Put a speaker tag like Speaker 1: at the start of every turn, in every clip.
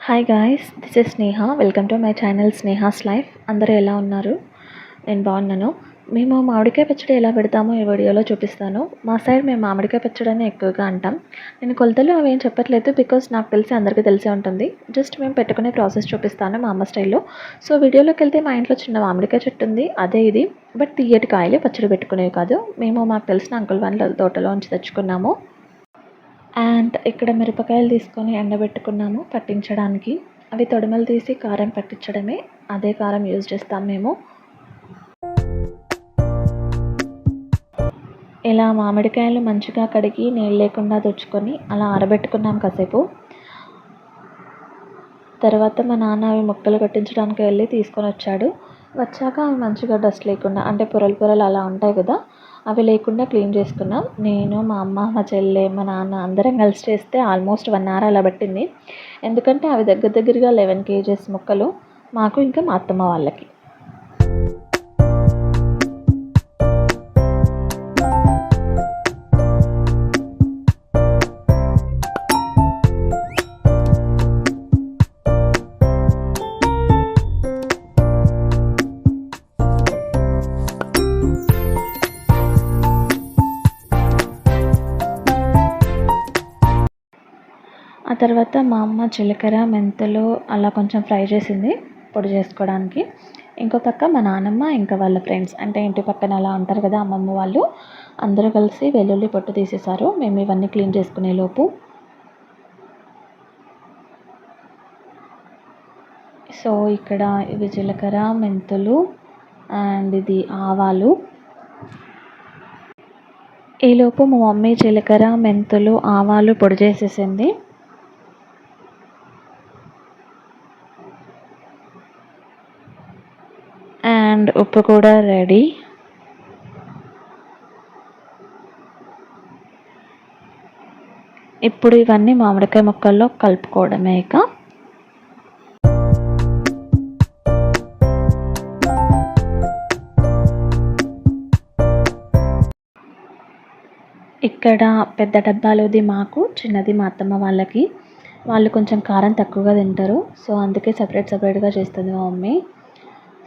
Speaker 1: Hi guys, this is Sneha. Welcome to my channel Sneha's life. అందరూ ఎలా ఉన్నారు? నేను బాగున్నాను. మేము మామిడికాయ పచ్చడి ఎలా పెడతామో ఈ వీడియోలో చూపిస్తాను. మా సైడ్ మేము మామిడికాయ పచ్చడి అని ఎక్కువగా అంటాం. నేను కొలతలు అవి ఏం చెప్పట్లేదు, బికాస్ నాకు తెలిసి అందరికీ తెలిసే ఉంటుంది. జస్ట్ మేము పెట్టుకునే ప్రాసెస్ చూపిస్తాను మా అమ్మ స్టైల్లో. సో వీడియోలోకి వెళ్తే మా ఇంట్లో చిన్న మామిడికాయ చెట్టు ఉంది, అదే ఇది. బట్ తీయటి కాయలు, పచ్చడి పెట్టుకునేవి కాదు. మేము మాకు తెలిసిన అంకుల్ వాళ్ళ తోటలోంచి తెచ్చుకున్నాము. అండ్ ఇక్కడ మిరపకాయలు తీసుకొని ఎండబెట్టుకున్నాము పట్టించడానికి. అవి తొడిమలు తీసి కారం పట్టించడమే. అదే కారం యూజ్ చేస్తాం మేము. ఇలా మామిడికాయలు మంచిగా కడిగి నీళ్ళు లేకుండా తుడుచుకొని అలా ఆరబెట్టుకున్నాం కాసేపు. తర్వాత మా నాన్న అవి ముక్కలు కట్టించడానికి వెళ్ళి తీసుకొని వచ్చాడు. వచ్చాక అవి మంచిగా డస్ట్ లేకుండా, అంటే పొరలు పొరలు అలా ఉంటాయి కదా, అవి లేకుండా క్లీన్ చేసుకున్నాం. నేను, మా అమ్మ, మా చెల్లె, మా నాన్న అందరం కలిసి చేస్తే ఆల్మోస్ట్ 1 hour అలా పట్టింది. ఎందుకంటే అవి దగ్గరగా 11 kgs ముక్కలు మాకు, ఇంకా మా అత్తమ్మ వాళ్ళకి. ఆ తర్వాత మా అమ్మ జీలకర్ర, మెంతులు అలా కొంచెం ఫ్రై చేసింది పొడి చేసుకోవడానికి. ఇంకో పక్క మా నాన్నమ్మ ఇంకా వాళ్ళ ఫ్రెండ్స్, అంటే ఇంటి పక్కన అలా ఉంటారు కదా అమ్మమ్మ వాళ్ళు, అందరూ కలిసి వెల్లుల్లి పొట్టు తీసేశారు మేము ఇవన్నీ క్లీన్ చేసుకునే లోపు. సో ఇక్కడ ఇవి జీలకర్ర, మెంతులు అండ్ ఇది ఆవాలు. ఈలోపు మా మమ్మీ జీలకర్ర, మెంతులు, ఆవాలు పొడి చేసేసింది. అండ్ ఉప్పు కూడా రెడీ. ఇప్పుడు ఇవన్నీ మామిడికాయ ముక్కల్లో కలుపుకోవడమే. ఇక ఇక్కడ పెద్ద డబ్బాలోది మాకు, చిన్నది మా అత్తమ్మ వాళ్ళకి. వాళ్ళు కొంచెం కారం తక్కువగా తింటారు, సో అందుకే సపరేట్గా చేస్తుంది మా మమ్మీ.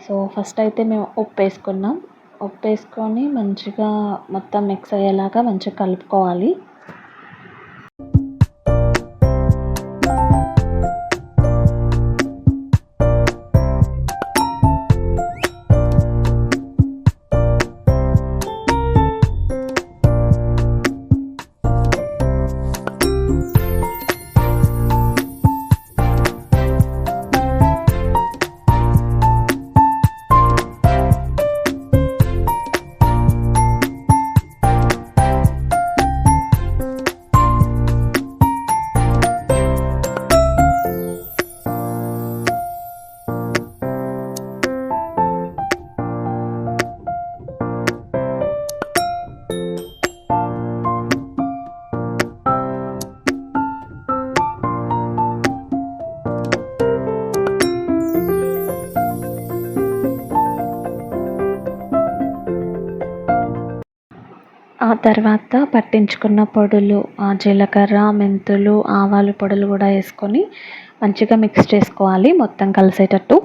Speaker 1: సో ఫస్ట్ అయితే మేము ఉప్పు వేసుకున్నాం. ఉప్పు వేసుకొని మంచిగా మొత్తం మిక్స్ అయ్యేలాగా మంచిగా కలుపుకోవాలి. ఆ తర్వాత పట్టించుకున్న పొడులు, జీలకర్ర, మెంతులు, ఆవాలు పొడులు కూడా వేసుకొని మంచిగా మిక్స్ చేసుకోవాలి మొత్తం కలిసేటట్టు.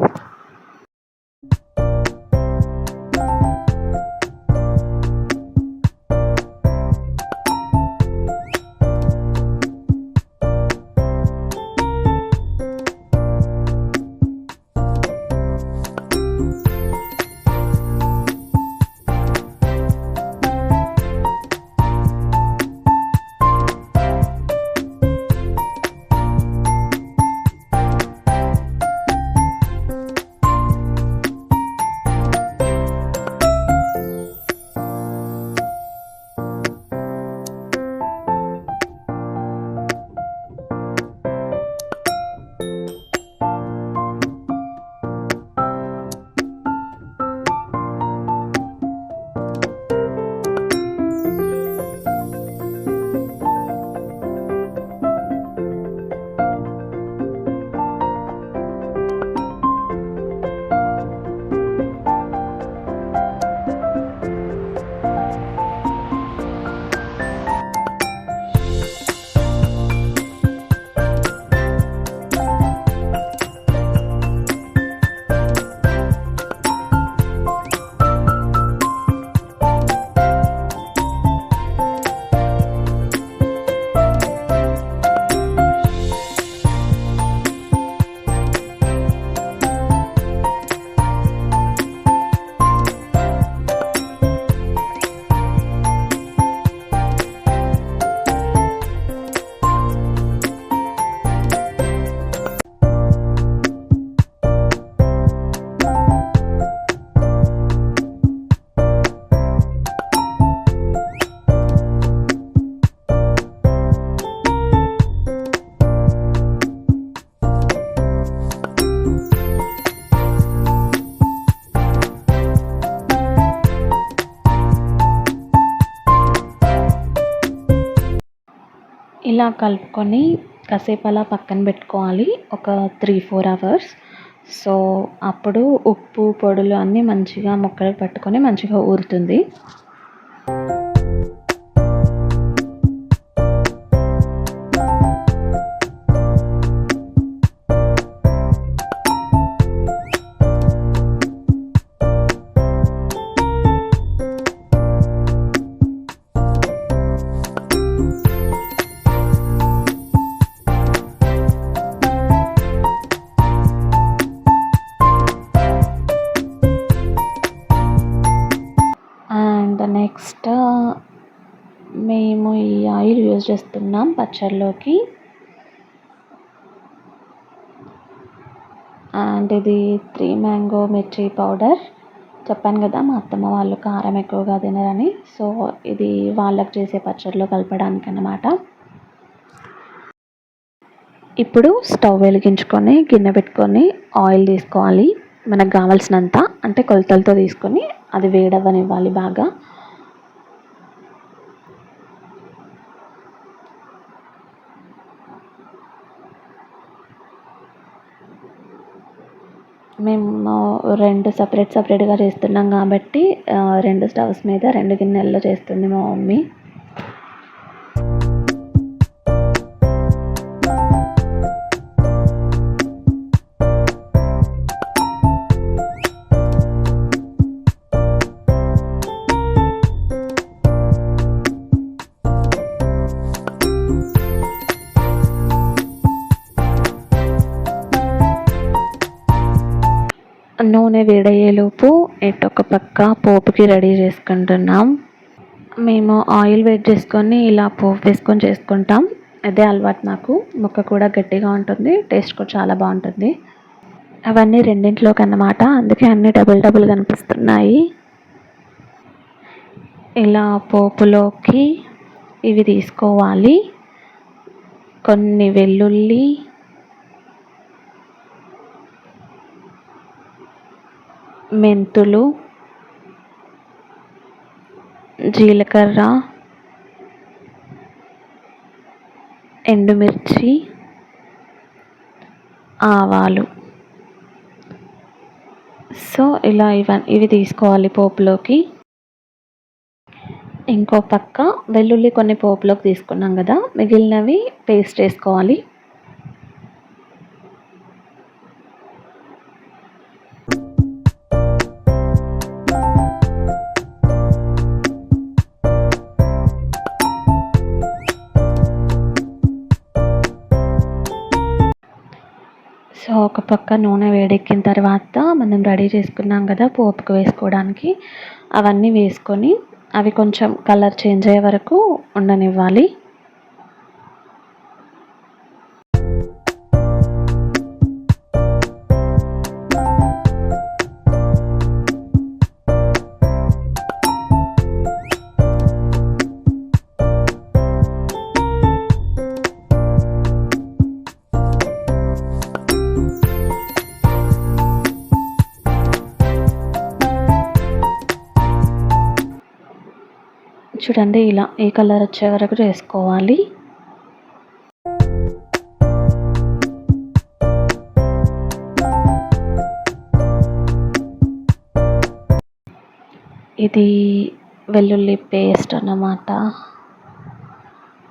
Speaker 1: ఇలా కలుపుకొని కాసేపు అలా పక్కన పెట్టుకోవాలి, ఒక 3-4 అవర్స్. సో అప్పుడు ఉప్పు పొడులు అన్నీ మంచిగా ముక్కలు పట్టుకొని మంచిగా ఊరుతుంది. అండ్ నెక్స్ట్ మేము ఈ ఆయిల్ యూజ్ చేస్తున్నాం పచ్చడిలోకి. అండ్ ఇది 3 మ్యాంగో మిర్చి పౌడర్. చెప్పాను కదా మా అత్తమ్మ వాళ్ళు కారం ఎక్కువగా తినరని, సో ఇది వాళ్ళకి చేసే పచ్చడిలో కలపడానికి అన్నమాట. ఇప్పుడు స్టవ్ వెలిగించుకొని గిన్నె పెట్టుకొని ఆయిల్ తీసుకోవాలి, మనకు కావాల్సినంత, అంటే కొలతలతో తీసుకొని అది వేడవ్వనివ్వాలి బాగా. మేము 2 సపరేట్గా చేస్తున్నాం కాబట్టి 2 స్టవ్స్ మీద 2 గిన్నెల్లో చేస్తుంది మా మమ్మీ. నూనె వేడయ్యేలోపు ఒక పక్క పోపుకి రెడీ చేసుకుంటున్నాం. మేము ఆయిల్ వేడి చేసుకొని ఇలా పోపు వేసుకొని చేసుకుంటాం, అదే అలవాటు నాకు. ముక్క కూడా గట్టిగా ఉంటుంది, టేస్ట్ కూడా చాలా బాగుంటుంది. అవన్నీ రెండింటిలోకి అన్నమాట, అందుకే అన్నీ డబుల్ కనిపిస్తున్నాయి. ఇలా పోపులోకి ఇవి తీసుకోవాలి, కొన్ని వెల్లుల్లి, మెంతులు, జీలకర్ర, ఎండుమిర్చి, ఆవాలు. సో ఇలా ఇవి తీసుకోవాలి పోపులోకి. ఇంకో పక్క వెల్లుల్లి కొన్ని పోపులోకి తీసుకున్నాం కదా, మిగిలినవి పేస్ట్ వేసుకోవాలి. సో ఒక పక్క నూనె వేడెక్కిన తర్వాత మనం రెడీ చేసుకున్నాం కదా పోపుకు వేసుకోవడానికి, అవన్నీ వేసుకొని అవి కొంచెం కలర్ చేంజ్ అయ్యే వరకు ఉండనివ్వాలి. చూడండి, ఇలా ఈ కలర్ వచ్చే వరకు చేసుకోవాలి. ఇది వెల్లుల్లి పేస్ట్ అన్నమాట,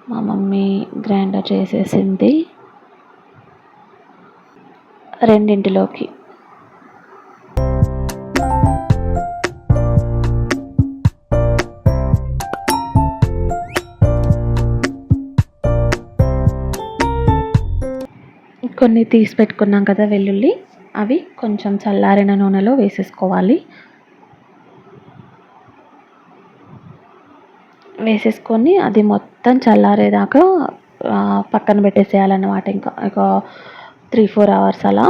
Speaker 1: మా మమ్మీ గ్రైండర్ చేసేసింది. రెండింటిలోకి కొన్ని తీసి పెట్టుకున్నాం కదా వెల్లుల్లి, అవి కొంచెం చల్లారిన నూనెలో వేసేసుకోవాలి. వేసేసుకొని అది మొత్తం చల్లారేదాకా పక్కన పెట్టేసేయాలన్నమాట. ఇంకా ఒక 3-4 అవర్స్ అలా.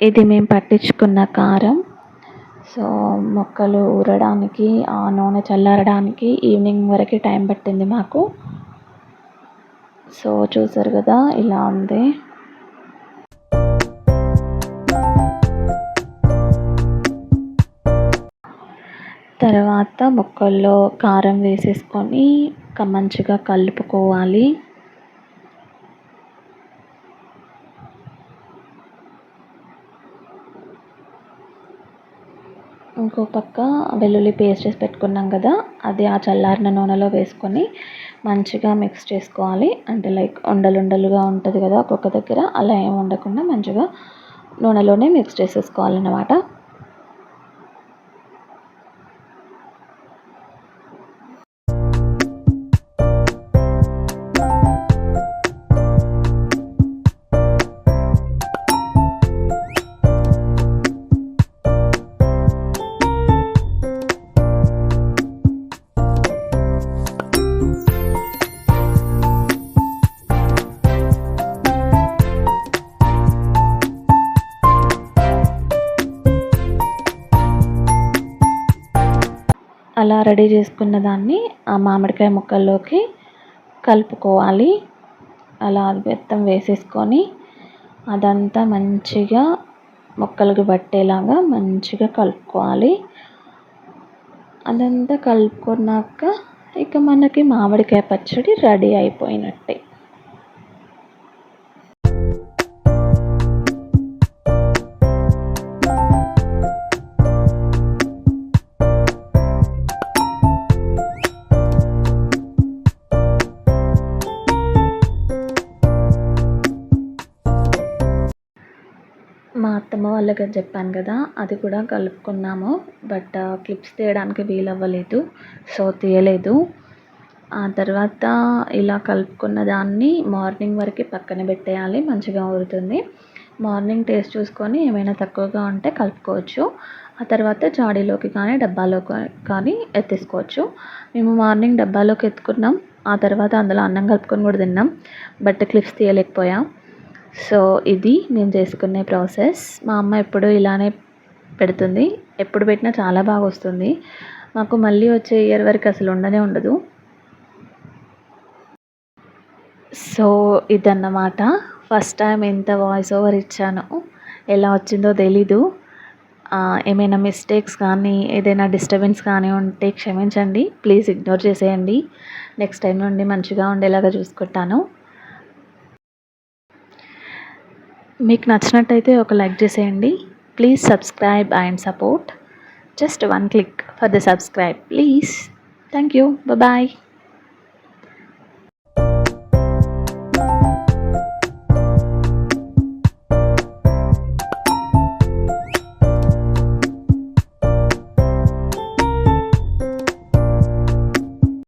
Speaker 1: ఇది మేము పట్టించుకున్న కారం. సో మొక్కలు ఊరడానికి ఆ నూనె చల్లారడానికి ఈవినింగ్ వరకు టైం పట్టింది మాకు. సో చూసారు కదా ఇలా ఉంది. తర్వాత మొక్కల్లో కారం వేసేసుకొని మంచిగా కలుపుకోవాలి. ఇంకో పక్క వెల్లుల్లి పేస్ట్ చేసి పెట్టుకున్నాం కదా, అది ఆ చల్లారిన నూనెలో వేసుకొని మంచిగా మిక్స్ చేసుకోవాలి. అంటే లైక్ ఉండలుగా ఉంటుంది కదా ఒక్కొక్క దగ్గర, అలా ఏమి ఉండకుండా మంచిగా నూనెలోనే మిక్స్ చేసేసుకోవాలన్నమాట. అలా రెడీ చేసుకున్న దాన్ని ఆ మామిడికాయ ముక్కల్లోకి కలుపుకోవాలి. అలా మొత్తం వేసేసుకొని అదంతా మంచిగా ముక్కలకు పట్టేలాగా మంచిగా కలుపుకోవాలి. అదంతా కలుపుకున్నాక ఇక మనకి మామిడికాయ పచ్చడి రెడీ అయిపోయినట్టే. మా అత్తమ్మ వాళ్ళకి చెప్పాను కదా, అది కూడా కలుపుకున్నాము. బట్ క్లిప్స్ తీయడానికి వీలవ్వలేదు, సో తీయలేదు. ఆ తర్వాత ఇలా కలుపుకున్న దాన్ని మార్నింగ్ వరకు పక్కన పెట్టేయాలి, మంచిగా ఊరుతుంది. మార్నింగ్ టేస్ట్ చూసుకొని ఏమైనా తక్కువగా ఉంటే కలుపుకోవచ్చు. ఆ తర్వాత జాడీలోకి కానీ డబ్బాలోకి కానీ ఎత్తేసుకోవచ్చు. మేము మార్నింగ్ డబ్బాలోకి ఎత్తుకున్నాం, ఆ తర్వాత అందులో అన్నం కలుపుకొని కూడా తిన్నాం. But clips తీయలేకపోయాం. సో ఇది నేను చేసుకునే ప్రాసెస్. మా అమ్మ ఎప్పుడు ఇలానే పెడుతుంది, ఎప్పుడు పెట్టినా చాలా బాగా వస్తుంది. మాకు మళ్ళీ వచ్చే ఇయర్ వరకు అసలు ఉండదు. సో ఇదన్నమాట. ఫస్ట్ టైం ఎంత వాయిస్ ఓవర్ ఇచ్చానో, ఎలా వచ్చిందో తెలీదు. ఏమైనా మిస్టేక్స్ కానీ ఏదైనా డిస్టర్బెన్స్ కానీ ఉంటే క్షమించండి, ప్లీజ్ ఇగ్నోర్ చేసేయండి. నెక్స్ట్ టైం నుండి మంచిగా ఉండేలాగా చూసుకుంటాను. మీకు నచ్చినట్టయితే ఒక లైక్ చేసేయండి. Please subscribe and support. Just 1 click for the subscribe, please. Thank you. Bye bye.